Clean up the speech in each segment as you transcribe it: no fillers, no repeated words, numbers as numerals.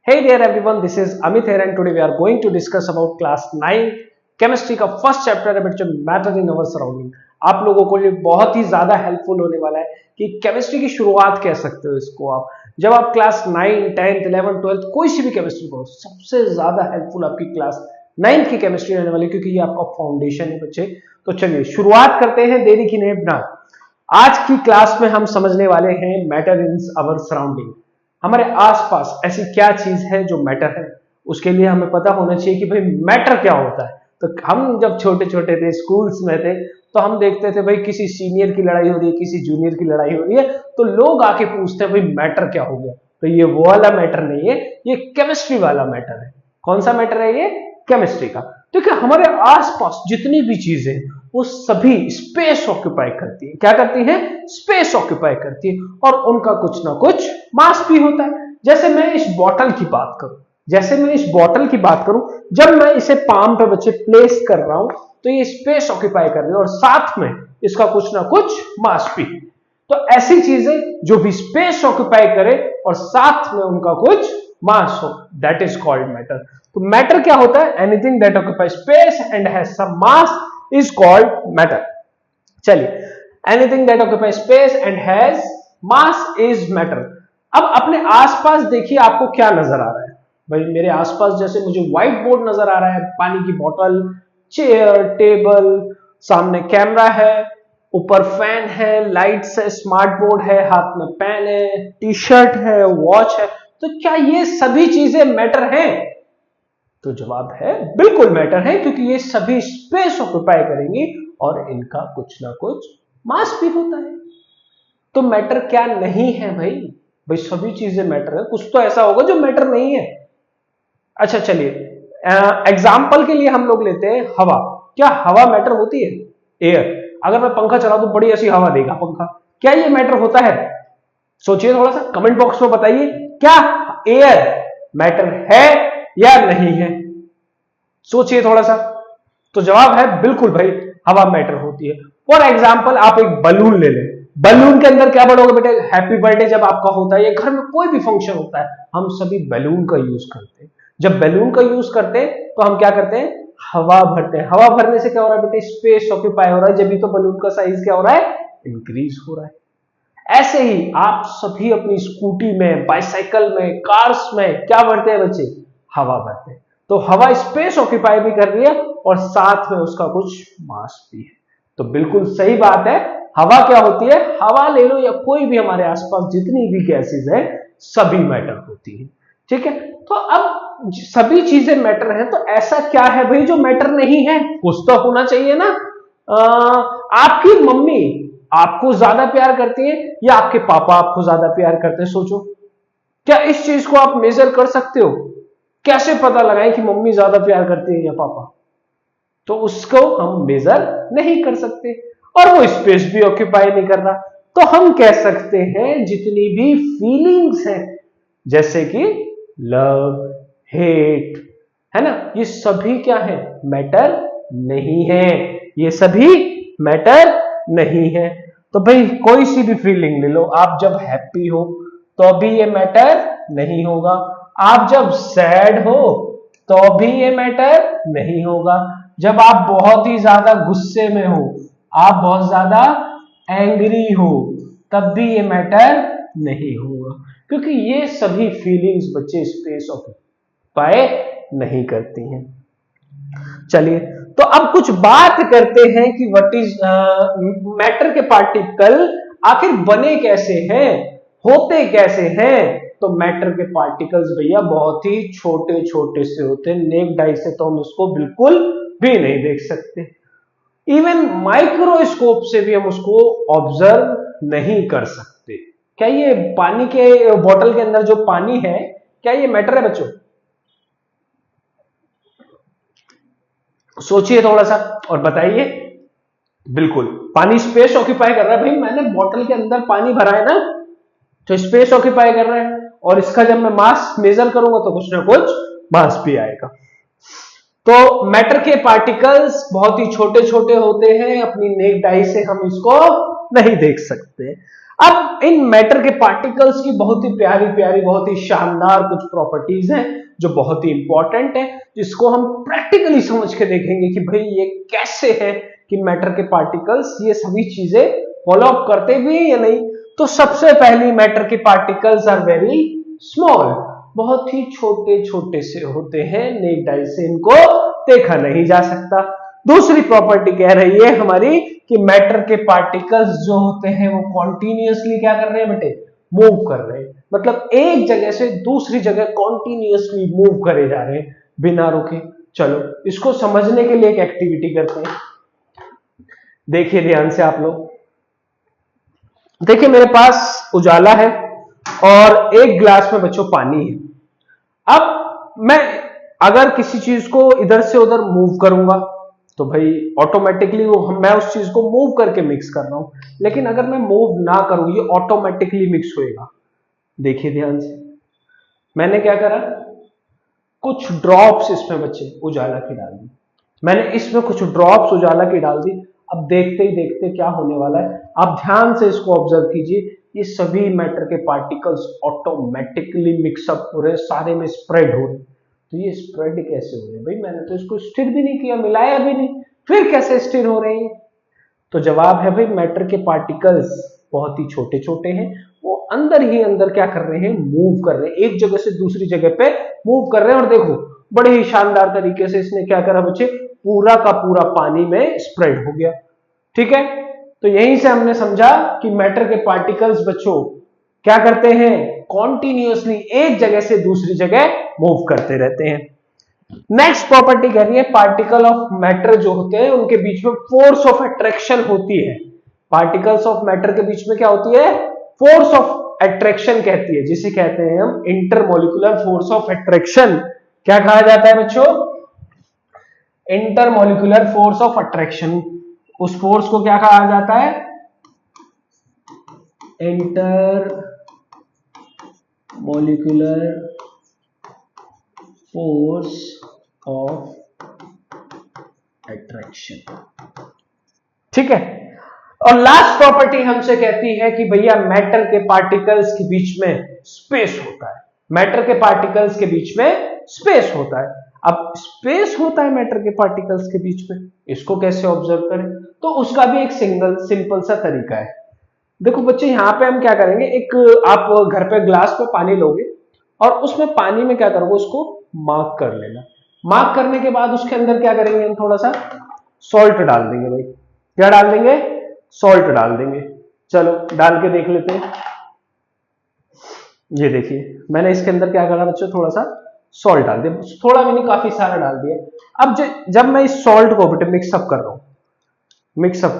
Hey there everyone, this is Amit here and today we are going to discuss about class 9 chemistry का first chapter है बच्चों, matter in our surrounding. आप लोगों को लिए बहुत ही ज्यादा हेल्पफुल होने वाला है कि केमिस्ट्री की शुरुआत कह सकते हो इसको आप। जब आप क्लास 9, 10th, 11th, 12th कोई सी भी केमिस्ट्री पढ़ो, सबसे ज्यादा हेल्पफुल आपकी क्लास 9th की केमिस्ट्री रहने वाली, क्योंकि ये आपका फाउंडेशन है बच्चे। तो चलिए शुरुआत करते हैं देरी की नहीं बना। आज की क्लास में हम समझने वाले हैं मैटर इन अवर सराउंडिंग। हमारे आसपास ऐसी क्या चीज है जो मैटर है, उसके लिए हमें पता होना चाहिए कि भाई मैटर क्या होता है। तो हम जब छोटे छोटे थे, स्कूल्स में थे, तो हम देखते थे भाई किसी सीनियर की लड़ाई हो रही है, किसी जूनियर की लड़ाई हो रही है, तो लोग आके पूछते हैं भाई मैटर क्या हो गया। तो ये वो वाला मैटर नहीं है, ये केमिस्ट्री वाला मैटर है। कौन सा मैटर है ये? केमिस्ट्री का। तो क्या हमारे आसपास जितनी भी चीजें वो सभी स्पेस ऑक्यूपाई करती है। क्या करती है? स्पेस ऑक्यूपाई करती है, और उनका कुछ ना कुछ मास भी होता है। जैसे मैं इस बॉटल की बात करूं, जब मैं इसे पाम पे बच्चे प्लेस कर रहा हूं, तो ये स्पेस ऑक्यूपाई कर रही है और साथ में इसका कुछ ना कुछ मास भी। तो ऐसी चीजें जो भी स्पेस ऑक्यूपाई करे और साथ में उनका कुछ मास हो, दैट इज कॉल्ड मैटर। तो मैटर क्या होता है? Anything that occupy space and has some mass is called matter. चलिए, anything that occupy space and has mass is matter. अब अपने आसपास देखिए, आपको क्या नजर आ रहा है? भाई मेरे आसपास जैसे मुझे व्हाइट बोर्ड नजर आ रहा है, पानी की बोतल, चेयर, टेबल, सामने कैमरा है, ऊपर फैन है, लाइट्स है, स्मार्ट बोर्ड है, हाथ में पेन है, टी शर्ट है, वॉच है। तो क्या ये सभी चीजें मैटर हैं? तो जवाब है बिल्कुल मैटर है, क्योंकि ये सभी स्पेस ऑक्यूपाई करेंगी और इनका कुछ ना कुछ मास भी होता है। तो मैटर क्या नहीं है भाई? भाई सभी चीजें मैटर है, कुछ तो ऐसा होगा जो मैटर नहीं है। अच्छा चलिए, एग्जाम्पल के लिए हम लोग लेते हैं हवा। क्या हवा मैटर होती है? एयर। अगर मैं पंखा चला दूं, बड़ी ऐसी हवा देगा पंखा, क्या ये मैटर होता है? सोचिए थोड़ा सा, कमेंट बॉक्स में बताइए, क्या एयर मैटर है या नहीं है? सोचिए थोड़ा सा। तो जवाब है बिल्कुल भाई, हवा मैटर होती है। फॉर एग्जाम्पल आप एक बलून ले लें। बलून के अंदर क्या बढ़ोगे बेटे? हैप्पी बर्थडे जब आपका होता है या घर में कोई भी फंक्शन होता है, हम सभी बैलून का यूज करते हैं। जब बैलून का यूज करते हैं तो हम क्या करते हैं? हवा भरते हैं। हवा भरने से क्या हो रहा है बेटे? स्पेस ऑक्यूपाई हो रहा है, जब भी तो बलून का साइज क्या हो रहा है? इंक्रीज हो रहा है। ऐसे ही आप सभी अपनी स्कूटी में, बाइसाइकिल में, कार्स में क्या भरते हैं बच्चे? हवा भरते हैं। तो हवा स्पेस ऑक्यूपाई भी कर रही है और साथ में उसका कुछ मास भी है। तो बिल्कुल सही बात है। हवा क्या होती है? हवा ले लो या कोई भी हमारे आसपास जितनी भी गैसेस है, सभी मैटर होती है। ठीक है, तो अब सभी चीजें मैटर हैं, तो ऐसा क्या है भाई जो मैटर नहीं है? कुछ तो होना चाहिए ना। आपकी मम्मी आपको ज्यादा प्यार करती है या आपके पापा आपको ज्यादा प्यार करते हैं? सोचो, क्या इस चीज को आप मेजर कर सकते हो? कैसे पता लगाएं कि मम्मी ज्यादा प्यार करती है या पापा? तो उसको हम मेजर नहीं कर सकते, और वो स्पेस भी ऑक्यूपाई नहीं कर रहा। तो हम कह सकते हैं जितनी भी फीलिंग्स हैं, जैसे कि लव, हेट, है ना, ये सभी क्या है? मैटर नहीं है। ये सभी मैटर नहीं है। तो भाई कोई सी भी फीलिंग ले लो, आप जब हैप्पी हो तो भी ये मैटर नहीं होगा, आप जब सैड हो तो भी ये मैटर नहीं होगा, जब आप बहुत ही ज्यादा गुस्से में हो, आप बहुत ज्यादा एंग्री हो, तब भी ये मैटर नहीं होगा, क्योंकि ये सभी फीलिंग्स बच्चे स्पेस ऑक्यूपाई नहीं करती हैं। चलिए, तो अब कुछ बात करते हैं कि व्हाट इज मैटर के पार्टिकल आखिर बने कैसे हैं, होते कैसे हैं। तो मैटर के पार्टिकल्स भैया बहुत ही छोटे छोटे से होते हैं, नेक्ड आई से तो हम उसको बिल्कुल भी नहीं देख सकते, इवन माइक्रोस्कोप से भी हम उसको ऑब्जर्व नहीं कर सकते। क्या ये पानी के बोतल के अंदर जो पानी है, क्या ये मैटर है बच्चों? सोचिए थोड़ा सा और बताइए। बिल्कुल, पानी स्पेस ऑक्यूपाई कर रहा है भाई। मैंने बोतल के अंदर पानी भरा है ना, तो स्पेस ऑक्यूपाई कर रहा है, और इसका जब मैं मास मेजर करूंगा तो कुछ ना कुछ मास भी आएगा। तो मैटर के पार्टिकल्स बहुत ही छोटे छोटे होते हैं, अपनी नेक्ड आई से हम इसको नहीं देख सकते। अब इन मैटर के पार्टिकल्स की बहुत ही प्यारी प्यारी, बहुत ही शानदार कुछ प्रॉपर्टीज हैं जो बहुत ही इंपॉर्टेंट है, जिसको हम प्रैक्टिकली समझ के देखेंगे कि भाई ये कैसे है कि मैटर के पार्टिकल्स ये सभी चीजें फॉलो अप करते भी हैं या नहीं। तो सबसे पहली, मैटर के पार्टिकल्स आर वेरी स्मॉल, बहुत ही छोटे छोटे से होते हैं, नेक्ड आई से इनको देखा नहीं जा सकता। दूसरी प्रॉपर्टी कह रही है हमारी कि मैटर के पार्टिकल्स जो होते हैं वो कॉन्टिन्यूअसली क्या कर रहे हैं बेटे, मूव कर रहे हैं, मतलब एक जगह से दूसरी जगह कॉन्टिन्यूअसली मूव करे जा रहे हैं बिना रुके। चलो इसको समझने के लिए एक एक्टिविटी करते हैं, देखिए ध्यान से आप लोग। देखिए मेरे पास उजाला है और एक गिलास में बच्चों पानी है। अब मैं अगर किसी चीज को इधर से उधर मूव करूंगा तो भाई ऑटोमेटिकली मैं उस चीज को मूव करके मिक्स कर रहा हूं, लेकिन अगर मैं मूव ना करूं ये ऑटोमेटिकली मिक्स होएगा। देखिए ध्यान से, मैंने क्या करा, कुछ ड्रॉप्स इसमें बच्चे उजाला की डाल दी, मैंने इसमें कुछ ड्रॉप्स उजाला की डाल दी। अब देखते ही देखते क्या होने वाला है, आप ध्यान से इसको ऑब्जर्व कीजिए, ये सभी मैटर के पार्टिकल्स ऑटोमेटिकली मिक्सअप हो रहे हैं, सारे में स्प्रेड हो रहे हैं। तो ये स्प्रेड कैसे हो रहे हैं भाई, मैंने तो इसको स्टिर भी नहीं किया, मिलाया भी नहीं, फिर कैसे स्टिर हो रहे हैं? तो जवाब है भाई मैटर के पार्टिकल्स बहुत ही छोटे छोटे हैं, वो अंदर ही अंदर क्या कर रहे हैं, मूव कर रहे हैं, एक जगह से दूसरी जगह पे मूव कर रहे हैं। और देखो बड़े ही शानदार तरीके से इसने क्या करा बच्चे, पूरा का पूरा पानी में स्प्रेड हो गया। ठीक है, तो यहीं से हमने समझा कि मैटर के पार्टिकल्स बच्चों क्या करते हैं, कॉन्टिन्यूअसली एक जगह से दूसरी जगह मूव करते रहते हैं। नेक्स्ट प्रॉपर्टी कह रही है पार्टिकल ऑफ मैटर जो होते हैं उनके बीच में फोर्स ऑफ अट्रैक्शन होती है। पार्टिकल्स ऑफ मैटर के बीच में क्या होती है, फोर्स ऑफ अट्रैक्शन कहती है, जिसे कहते हैं हम इंटरमोलिकुलर फोर्स ऑफ अट्रैक्शन। क्या कहा जाता है बच्चों, इंटरमोलिकुलर फोर्स ऑफ अट्रैक्शन। उस फोर्स को क्या कहा जाता है, inter molecular force of attraction. ठीक है, और लास्ट प्रॉपर्टी हमसे कहती है कि भैया मैटर के पार्टिकल्स के बीच में स्पेस होता है, मैटर के पार्टिकल्स के बीच में स्पेस होता है। अब स्पेस होता है मैटर के पार्टिकल्स के बीच में, इसको कैसे ऑब्जर्व करें, तो उसका भी एक सिंपल सा तरीका है। देखो बच्चे यहां पे हम क्या करेंगे, एक आप घर पे ग्लास में पानी लोगे और उसमें पानी में क्या करोगे, उसको मार्क कर लेना। मार्क करने के बाद उसके अंदर क्या करेंगे, हम थोड़ा सा सॉल्ट डाल देंगे। भाई क्या डाल देंगे, सॉल्ट डाल देंगे। चलो डाल के देख लेते हैं। ये देखिए मैंने इसके अंदर क्या करा बच्चों, थोड़ा सा सॉल्ट डाल दिया, थोड़ा भी नहीं काफी सारा डाल दिया। अब जब मैं इस सॉल्ट को बेटे मिक्सअप कर रहा हूं, मिक्सअप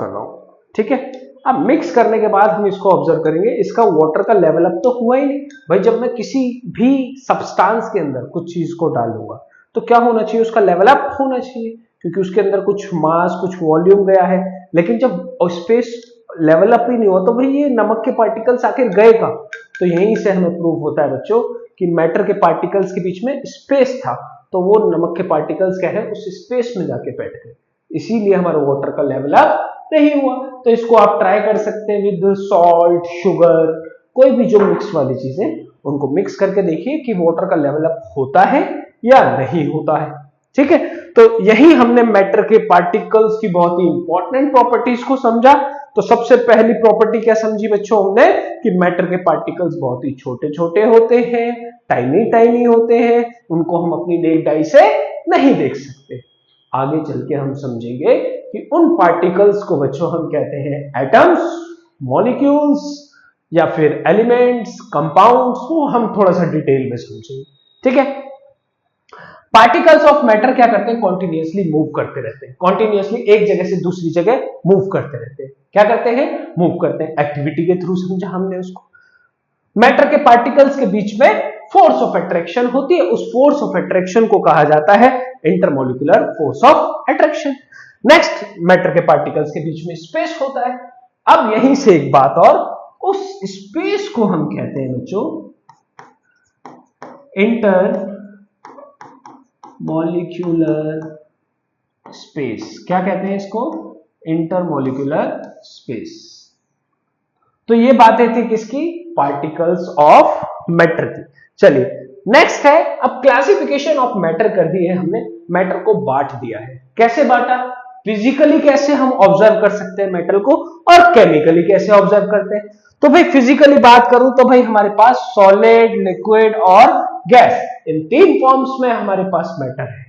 कर रहा हूं, ठीक है। अब मिक्स करने के बाद हम इसको ऑब्जर्व करेंगे, इसका वाटर का लेवल अप तो हुआ ही नहीं। भाई जब मैं किसी भी सब्सटेंस के अंदर कुछ चीज को डालूंगा तो क्या होना चाहिए, उसका लेवल अप होना चाहिए, क्योंकि उसके अंदर कुछ मास कुछ वॉल्यूम गया है। लेकिन जब स्पेस लेवल अप ही नहीं हुआ तो भाई ये नमक के पार्टिकल्स आखिर गए कहां। तो यहीं से हमें प्रूव होता है बच्चों कि मैटर के पार्टिकल्स के बीच में स्पेस था, तो वो नमक के पार्टिकल्स क्या है उस स्पेस में जाके बैठ गए, इसीलिए हमारा वाटर का लेवल अप नहीं हुआ। तो इसको आप ट्राई कर सकते हैं विद सॉल्ट, शुगर, कोई भी जो मिक्स वाली चीजें, उनको मिक्स करके देखिए कि वाटर का लेवल अप होता है या नहीं होता है। ठीक है, तो यही हमने मैटर के पार्टिकल्स की बहुत ही इंपॉर्टेंट प्रॉपर्टीज को समझा। तो सबसे पहली प्रॉपर्टी क्या समझी बच्चों हमने, कि मैटर के पार्टिकल्स बहुत ही छोटे छोटे होते हैं, टाइनी टाइनी होते हैं, उनको हम अपनी नेक्ड आई से नहीं देख सकते। आगे चल के हम समझेंगे कि उन पार्टिकल्स को बच्चों हम कहते हैं एटम्स, मॉलिक्यूल्स या फिर एलिमेंट्स, कंपाउंड्स, वो हम थोड़ा सा डिटेल में समझेंगे। ठीक है, पार्टिकल्स ऑफ मैटर क्या करते हैं, कॉन्टिन्यूअसली मूव करते रहते हैं, कॉन्टिन्यूअसली एक जगह से दूसरी जगह मूव करते रहते हैं। क्या करते हैं, मूव करते हैं, एक्टिविटी के थ्रू समझा हमने उसको। मैटर के पार्टिकल्स के बीच में फोर्स ऑफ अट्रैक्शन होती है, उस फोर्स ऑफ अट्रैक्शन को कहा जाता है intermolecular force of attraction. Next, matter के पार्टिकल्स के बीच में स्पेस होता है। अब यहीं से एक बात और, उस स्पेस को हम कहते हैं बच्चों इंटर मॉलिक्यूलर स्पेस। क्या कहते हैं इसको, इंटरमोलिकुलर स्पेस। तो ये बातें थी किसकी? पार्टिकल्स ऑफ मैटर की। चलिए नेक्स्ट है, अब क्लासिफिकेशन ऑफ मैटर कर दी है हमने, मैटर को बांट दिया है। कैसे बांटा? फिजिकली कैसे हम ऑब्जर्व कर सकते हैं मैटर को, और केमिकली कैसे ऑब्जर्व करते हैं। तो भाई फिजिकली बात करूं तो भाई हमारे पास सॉलिड, लिक्विड और गैस, इन 3 फॉर्म्स में हमारे पास मैटर है।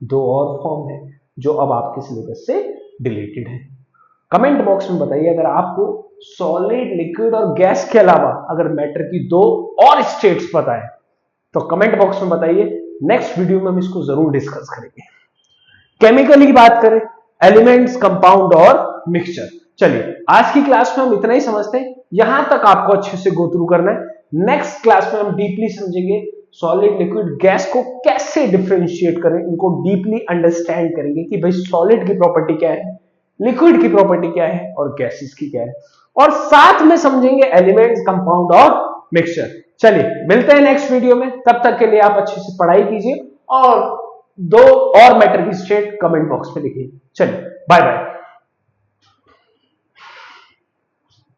2 और फॉर्म है जो अब आपके सिलेबस से डिलीटेड है। कमेंट बॉक्स में बताइए अगर आपको सॉलिड, लिक्विड और गैस के अलावा अगर मैटर की 2 और स्टेट्स पता है तो कमेंट बॉक्स में बताइए। नेक्स्ट वीडियो में हम इसको जरूर डिस्कस करेंगे। केमिकली की बात करें, एलिमेंट्स, कंपाउंड और मिक्सचर। चलिए आज की क्लास में हम इतना ही समझते हैं, यहां तक आपको अच्छे से गो थ्रू करना है। नेक्स्ट क्लास में हम डीपली समझेंगे सॉलिड, लिक्विड, गैस को कैसे डिफरेंशिएट करें, इनको डीपली अंडरस्टैंड करेंगे कि भाई सॉलिड की प्रॉपर्टी क्या है, लिक्विड की प्रॉपर्टी क्या है और गैसेस की क्या है, और साथ में समझेंगे एलिमेंट्स, कंपाउंड और मिक्सचर। चलिए मिलते हैं नेक्स्ट वीडियो में, तब तक के लिए आप अच्छे से पढ़ाई कीजिए और 2 और मैटर की स्टेट कमेंट बॉक्स में लिखिए। चलिए बाय बाय।